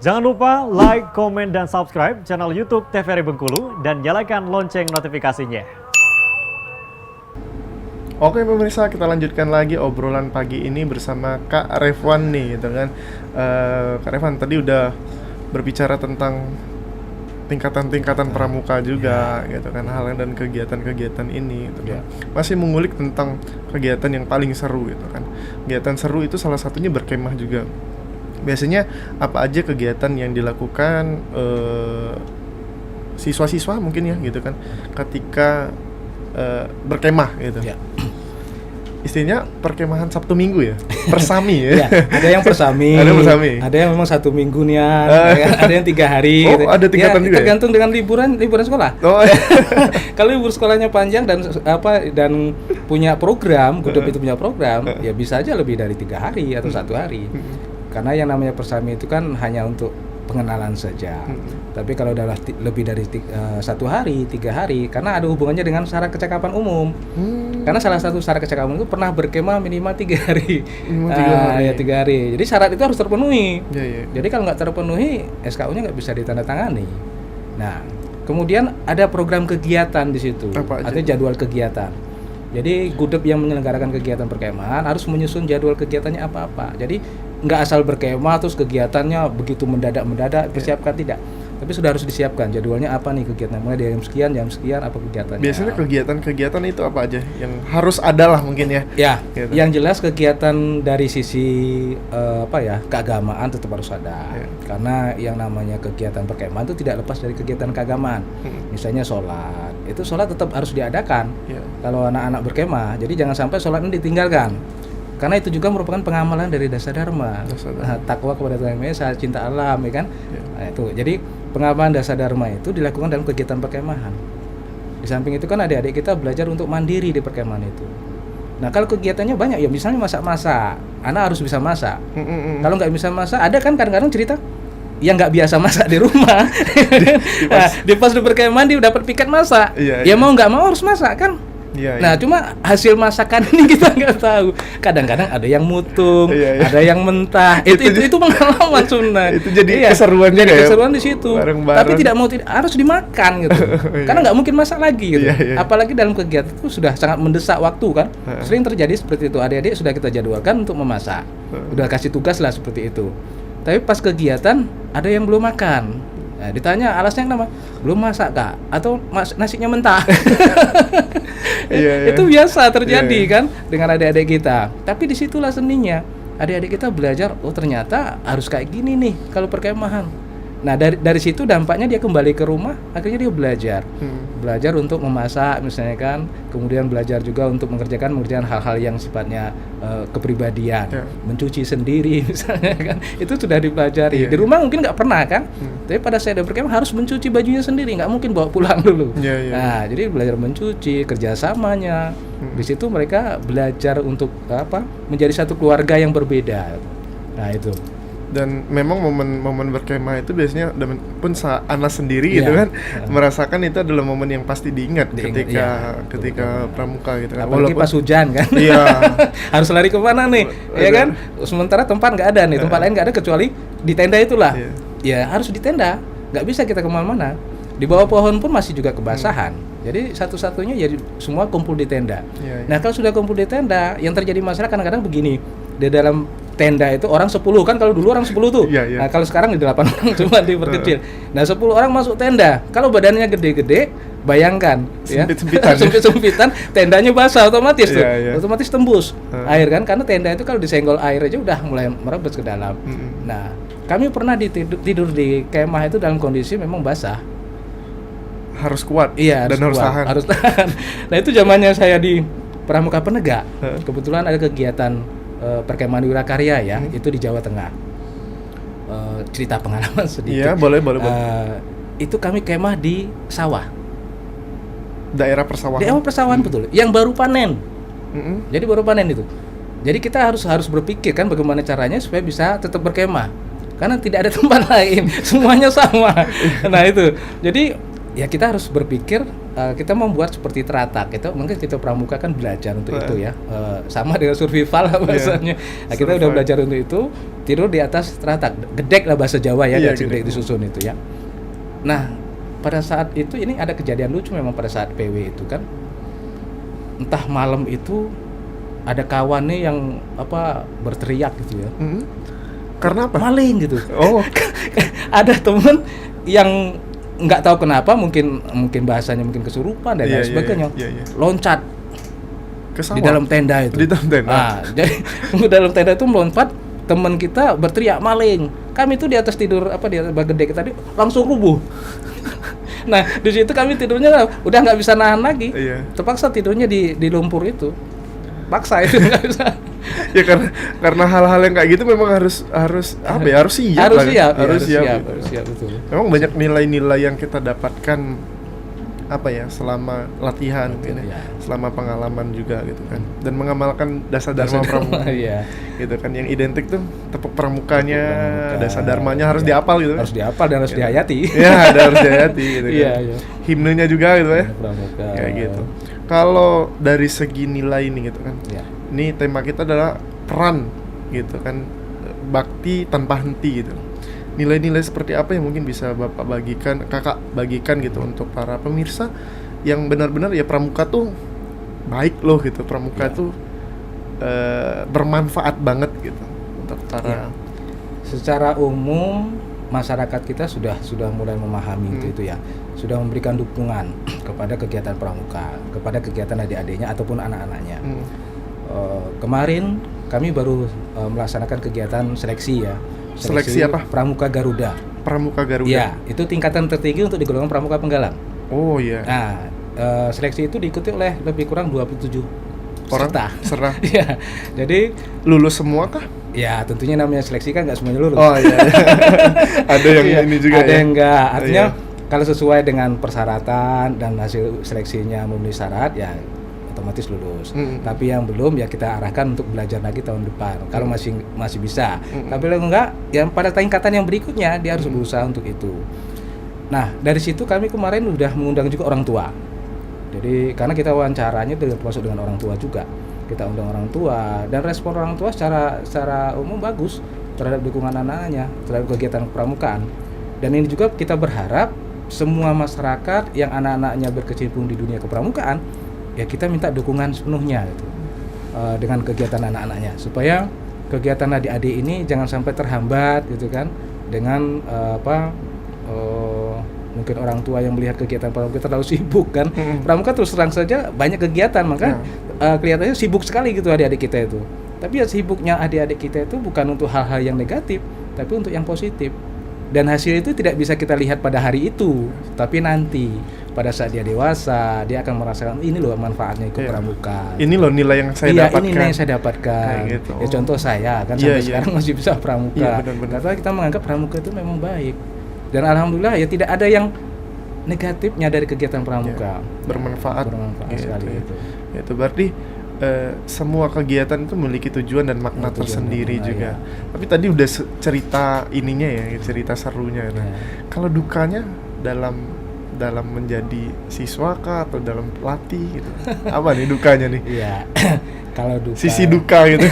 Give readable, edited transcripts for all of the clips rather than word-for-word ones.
Jangan lupa like, komen, dan subscribe channel YouTube TVRI Bengkulu dan nyalakan lonceng notifikasinya. Oke pemirsa, kita lanjutkan lagi obrolan pagi ini bersama Kak Refwan nih, gitu kan. Kak Refwan tadi udah berbicara tentang tingkatan-tingkatan pramuka juga, gitu kan, hal dan kegiatan-kegiatan ini, gitu kan. Masih mengulik tentang kegiatan yang paling seru, gitu kan. Kegiatan seru itu salah satunya berkemah juga. Biasanya apa aja kegiatan yang dilakukan siswa-siswa mungkin ya, gitu kan, ketika berkemah gitu. Ya. Istilahnya perkemahan Sabtu Minggu ya, persami ya. Ya, ada yang persami, ada yang memang 1 minggu nian, ada yang 3 hari. Oh, gitu. ada tingkatan juga. Tergantung dengan liburan sekolah. Oh. Kalau libur sekolahnya panjang dan punya program, Gudep itu punya program, ya bisa aja lebih dari 3 hari atau 1 hari. Karena yang namanya persami itu kan hanya untuk pengenalan saja. Tapi kalau udah lebih dari 1 hari, 3 hari, karena ada hubungannya dengan syarat kecakapan umum. Karena salah satu syarat kecakapan itu pernah berkemah minimal 3 hari. Ya 3 hari. Jadi syarat itu harus terpenuhi. Ya. Jadi kalau nggak terpenuhi, SKU-nya nggak bisa ditandatangani. Nah, kemudian ada program kegiatan di situ, atau jadwal kegiatan. Jadi Gudep yang menyelenggarakan kegiatan perkemahan harus menyusun jadwal kegiatannya apa-apa. Jadi nggak asal berkemah terus kegiatannya begitu mendadak persiapkan, tidak. Tapi sudah harus disiapkan jadwalnya apa nih kegiatan, mulai dari jam sekian apa kegiatannya. Biasanya kegiatan-kegiatan itu apa aja yang harus ada lah mungkin ya? Ya, gitu. Yang jelas kegiatan dari sisi keagamaan tetap harus ada. Karena yang namanya kegiatan perkemahan itu tidak lepas dari kegiatan keagamaan. Misalnya sholat, itu sholat tetap harus diadakan. Kalau anak-anak berkemah, jadi jangan sampai sholat ini ditinggalkan. Karena itu juga merupakan pengamalan dari dasar dharma. Takwa kepada Tuhan Yang Esa, cinta alam, ya kan? Nah, itu. Jadi pengamalan dasar dharma itu dilakukan dalam kegiatan perkemahan. Di samping itu kan adik-adik kita belajar untuk mandiri di perkemahan itu. Nah, kalau kegiatannya banyak ya, misalnya masak-masak, anak harus bisa masak. Kalau nggak bisa masak, ada kan kadang-kadang cerita yang nggak biasa masak di rumah. Di pas di perkemahan dia dapat piket masak. Ya mau nggak mau harus masak kan. Nah, cuma hasil masakan ini kita nggak tahu. Kadang-kadang ada yang mutung, ada yang mentah. Itu pengalaman sunnah. Itu jadi keseruannya ya. Keseruan di situ. Tapi tidak harus dimakan gitu. Karena nggak mungkin masak lagi gitu. Apalagi dalam kegiatan itu sudah sangat mendesak waktu kan. Sering terjadi seperti itu. Adik-adik sudah kita jadwalkan untuk memasak. Udah kasih tugas lah seperti itu. Tapi pas kegiatan ada yang belum makan. Nah, ditanya alasnya kenapa? Belum masak Kak, atau nasinya mentah. Itu biasa terjadi kan dengan adik-adik kita. Tapi disitulah seninya. Adik-adik kita belajar, oh ternyata harus kayak gini nih kalau perkemahan. Nah dari situ dampaknya dia kembali ke rumah, akhirnya dia belajar untuk memasak misalnya kan, kemudian belajar juga untuk mengerjakan hal-hal yang sifatnya kepribadian, mencuci sendiri misalnya kan, itu sudah dipelajari. Di rumah mungkin nggak pernah kan, tapi pada saat dia berkemah harus mencuci bajunya sendiri, nggak mungkin bawa pulang dulu. Nah jadi belajar mencuci, kerjasamanya, di situ mereka belajar untuk menjadi satu keluarga yang berbeda. Nah itu. Dan memang momen berkemah itu biasanya pun anak sendiri gitu kan merasakan itu adalah momen yang pasti diingat ketika pramuka gitu kan. Apalagi pas hujan kan. Harus lari kemana nih, ya kan? Sementara tempat nggak ada nih, tempat lain nggak ada kecuali di tenda itulah. Ya harus di tenda, nggak bisa kita kemana-mana. Di bawah pohon pun masih juga kebasahan. Jadi satu-satunya jadi semua kumpul di tenda. Nah kalau sudah kumpul di tenda, yang terjadi masalah kadang-kadang begini, di dalam tenda itu orang 10 kan, kalau dulu orang 10 tuh. Nah kalau sekarang di 8 orang cuma diperkecil. Nah 10 orang masuk tenda, kalau badannya gede-gede, bayangkan sempit-sempitan, tendanya basah otomatis tuh, otomatis tembus air kan, karena tenda itu kalau disenggol air aja udah mulai merebes ke dalam. Nah kami pernah tidur di kemah itu dalam kondisi memang basah. Harus kuat dan harus tahan. Nah itu zamannya saya di Pramuka Penegak, kebetulan ada kegiatan perkemahan wirakarya ya, itu di Jawa Tengah. Cerita pengalaman sedikit. Iya, boleh. Itu kami kemah di sawah. Daerah persawahan. Daerah persawahan betul. Yang baru panen. Jadi baru panen itu. Jadi kita harus berpikir kan bagaimana caranya supaya bisa tetap berkemah. Karena tidak ada tempat lain, semuanya sama. Nah itu. Jadi ya kita harus berpikir kita membuat seperti teratak. Itu mungkin kita pramuka kan belajar untuk itu ya. Sama dengan survival lah bahasanya. Nah, kita udah belajar untuk itu, tidur di atas teratak. Gedek lah bahasa Jawa ya, gedek disusun itu ya. Nah, pada saat itu ini ada kejadian lucu memang pada saat PW itu kan. Entah malam itu ada kawannya yang berteriak gitu ya. Karena apa? Maling gitu. Oh. Ada temen yang nggak tahu kenapa, mungkin bahasanya mungkin kesurupan dan lain sebagainya. Loncat ke di dalam tenda itu. Di dalam tenda. Nah, jadi di dalam tenda itu melompat, teman kita berteriak maling. Kami itu di atas tidur di atas bagedek tadi langsung rubuh. Nah, di situ kami tidurnya udah nggak bisa nahan lagi. Terpaksa tidurnya di lumpur itu. Paksa itu nggak bisa. Ya karena hal-hal yang kayak gitu memang harus siap. Harus siap betul. Memang banyak nilai-nilai yang kita dapatkan selama latihan selama pengalaman juga gitu kan, dan mengamalkan dasa dharma pramuka gitu kan, yang identik tuh tepuk pramukanya, dasa dharmanya harus dihafal gitu kan. Harus dihafal dan harus dihayati. Ya, harus dihayati gitu kan. Himnenya juga gitu ya. Pramuka. Kayak gitu. Kalau dari segi nilai ini gitu kan. Ini tema kita adalah peran gitu kan, bakti tanpa henti gitu. Nilai-nilai seperti apa yang mungkin bisa kakak bagikan gitu untuk para pemirsa yang benar-benar ya pramuka tuh baik loh gitu, pramuka tuh bermanfaat banget gitu untuk para. Secara umum masyarakat kita sudah mulai memahami itu ya, sudah memberikan dukungan kepada kegiatan pramuka, kepada kegiatan adik-adiknya ataupun anak-anaknya. Kemarin kami baru melaksanakan kegiatan seleksi ya. Seleksi apa? Pramuka Garuda. Pramuka Garuda. Ya, itu tingkatan tertinggi untuk di golongan pramuka penggalang. Oh iya. Nah, seleksi itu diikuti oleh lebih kurang 27 peserta. Ya, jadi lulus semua kah? Ya, tentunya namanya seleksi kan nggak semuanya lulus. Oh iya. Ada yang ini juga ada ya. Yang enggak. Artinya kalau sesuai dengan persyaratan dan hasil seleksinya memenuhi syarat ya otomatis lulus. Tapi yang belum ya kita arahkan untuk belajar lagi tahun depan. Kalau masih bisa. Tapi kalau enggak, yang pada tingkatan yang berikutnya dia harus berusaha untuk itu. Nah, dari situ kami kemarin udah mengundang juga orang tua. Jadi karena kita wawancaranya termasuk dengan orang tua juga. Kita undang orang tua dan respon orang tua secara umum bagus terhadap dukungan anak-anaknya terhadap kegiatan pramukaan. Dan ini juga kita berharap semua masyarakat yang anak-anaknya berkecimpung di dunia kepramukaan ya kita minta dukungan sepenuhnya gitu, dengan kegiatan anak-anaknya supaya kegiatan adik-adik ini jangan sampai terhambat gitu kan dengan mungkin orang tua yang melihat kegiatan pramuka terlalu sibuk kan. Pramuka terus terang saja banyak kegiatan maka kelihatannya sibuk sekali gitu adik-adik kita itu. Tapi ya sibuknya adik-adik kita itu bukan untuk hal-hal yang negatif tapi untuk yang positif. Dan hasil itu tidak bisa kita lihat pada hari itu, tapi nanti pada saat dia dewasa, dia akan merasakan ini loh manfaatnya ikut pramuka. Ini loh nilai yang saya dapatkan. Ini nilai yang saya dapatkan. Gitu. Ya contoh saya kan sampai sekarang masih bisa pramuka. Karena kita menganggap pramuka itu memang baik. Dan alhamdulillah ya tidak ada yang negatifnya dari kegiatan pramuka. Bermanfaat sekali itu. Itu berarti semua kegiatan itu memiliki tujuan dan makna tersendiri juga. Tapi tadi udah cerita ininya ya, cerita serunya. Kalau dukanya dalam menjadi siswa kah atau dalam pelatih gitu? Apa nih dukanya nih? Iya. Kalau duka. Sisi duka gitu.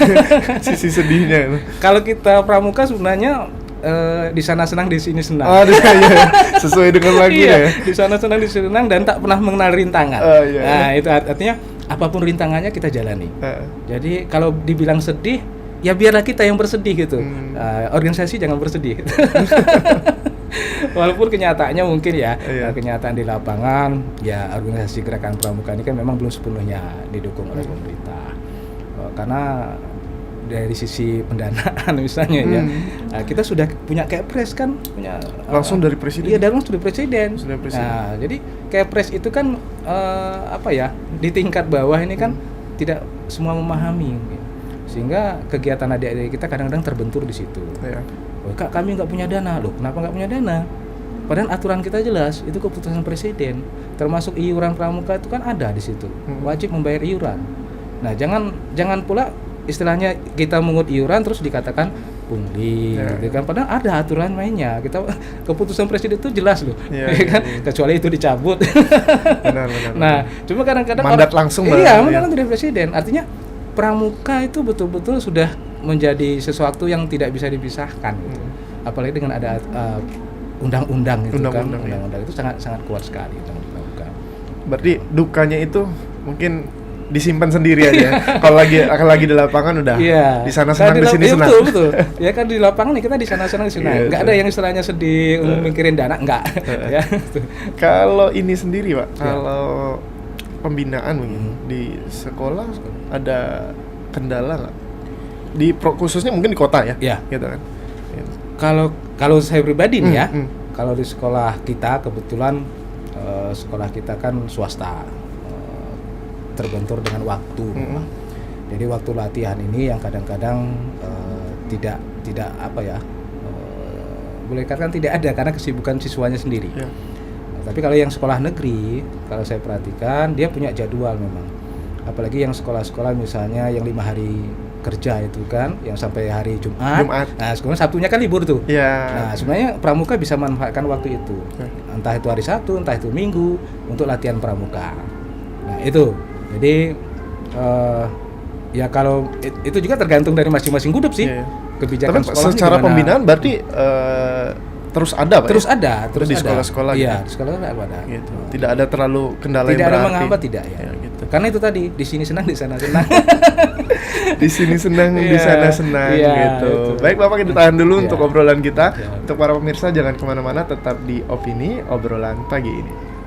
Sisi sedihnya gitu. Kalau kita pramuka sebenarnya di sana senang di sini senang. Sesuai dengan lagunya ya. Di sana senang di sini senang dan tak pernah mengenal rintangan. Nah, itu artinya apapun rintangannya kita jalani. Jadi kalau dibilang sedih, ya biarlah kita yang bersedih gitu. Organisasi jangan bersedih. Walaupun kenyataannya mungkin kenyataan di lapangan, ya organisasi gerakan pramuka ini kan memang belum sepenuhnya didukung oleh pemerintah. Karena dari sisi pendanaan misalnya kita sudah punya kepres kan, punya langsung dari presiden. Iya, langsung dari presiden. Nah, jadi kepres itu kan di tingkat bawah ini kan tidak semua memahami, sehingga kegiatan adik-adik kita kadang-kadang terbentur di situ. Oh, Kak, kami nggak punya dana. Loh, kenapa nggak punya dana? Padahal aturan kita jelas, itu keputusan presiden. Termasuk iuran pramuka itu kan ada di situ, wajib membayar iuran. Nah, jangan pula istilahnya kita mengut iuran terus dikatakan pungli, Ya. gitu kan. Padahal ada aturan mainnya. Kita keputusan presiden itu jelas loh, Ya, ya kan? ya. Kecuali itu dicabut. Benar. Nah, cuma kadang-kadang Mandat langsung iya, berarti, mandat dari presiden. Artinya pramuka itu betul-betul sudah menjadi sesuatu yang tidak bisa dipisahkan gitu. Apalagi dengan ada undang-undang itu kan. Undang-undang, ya. Undang-undang itu sangat kuat sekali tentang pramuka. Berarti dukanya itu mungkin disimpan sendiri aja. Kalau lagi di lapangan udah Iya. di sana senang, di sini iya, senang. Betul. Ya kan di lapangan nih kita di sana senang, di sini. Iya, Enggak ada yang istilahnya sedih mikirin dana, enggak. Ya. Kalau ini sendiri, Pak, Ya. kalau pembinaan mungkin di sekolah ada kendala nggak? Khususnya mungkin di kota ya, Ya. gitu kan? Kalau saya pribadi nih ya, Hmm. kalau di sekolah kita kebetulan sekolah kita kan swasta, terbentur dengan waktu. Hmm. Jadi waktu latihan ini yang kadang-kadang tidak apa ya, boleh katakan tidak ada karena kesibukan siswanya sendiri. Ya. Nah, tapi kalau yang sekolah negeri, kalau saya perhatikan dia punya jadwal memang. Apalagi yang sekolah-sekolah misalnya yang 5 hari kerja itu kan, yang sampai hari Jumat. Nah, sekolah Sabtunya kan libur tuh. Ya. Nah, sebenarnya pramuka bisa manfaatkan waktu itu. Ya. Entah itu hari Sabtu, entah itu Minggu untuk latihan pramuka. Nah, itu. Jadi ya kalau itu juga tergantung dari masing-masing gudep sih. Iya. Kebijakan Tapi sekolahnya secara gimana. pembinaan berarti terus ada, Pak? Terus ya? ada, terus di ada. sekolah-sekolah Iya, gitu? di sekolah ada. Gitu. Tidak ada terlalu kendala Tidak yang ada berarti. menghambat, tidak ya. Ya, gitu. Karena itu tadi, di sini senang, di sana senang. Di sini senang, di Iya, sana senang iya, gitu. itu. Baik Bapak, kita tahan dulu Iya. untuk obrolan kita. Iya. Untuk para pemirsa jangan kemana-mana, tetap di Opini Obrolan Pagi ini.